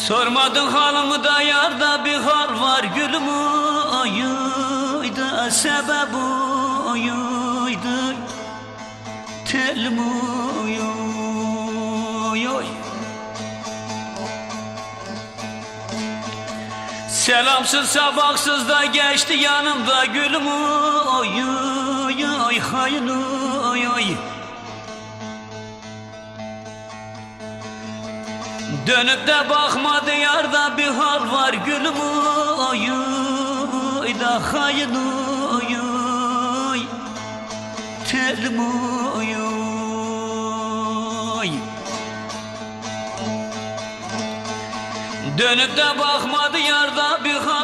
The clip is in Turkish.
Sormadın halımı da yarda bir hal var gülüm oyuydu sebebi oyuydu telim oy. Selamsız sabaksız da geçti yanımda gülüm oy hayın oy. Dönüp de bakmadı yarda bir hal var gülüm oy da hayın oy telim oy. Dönüp de bakmadı yarda bir hal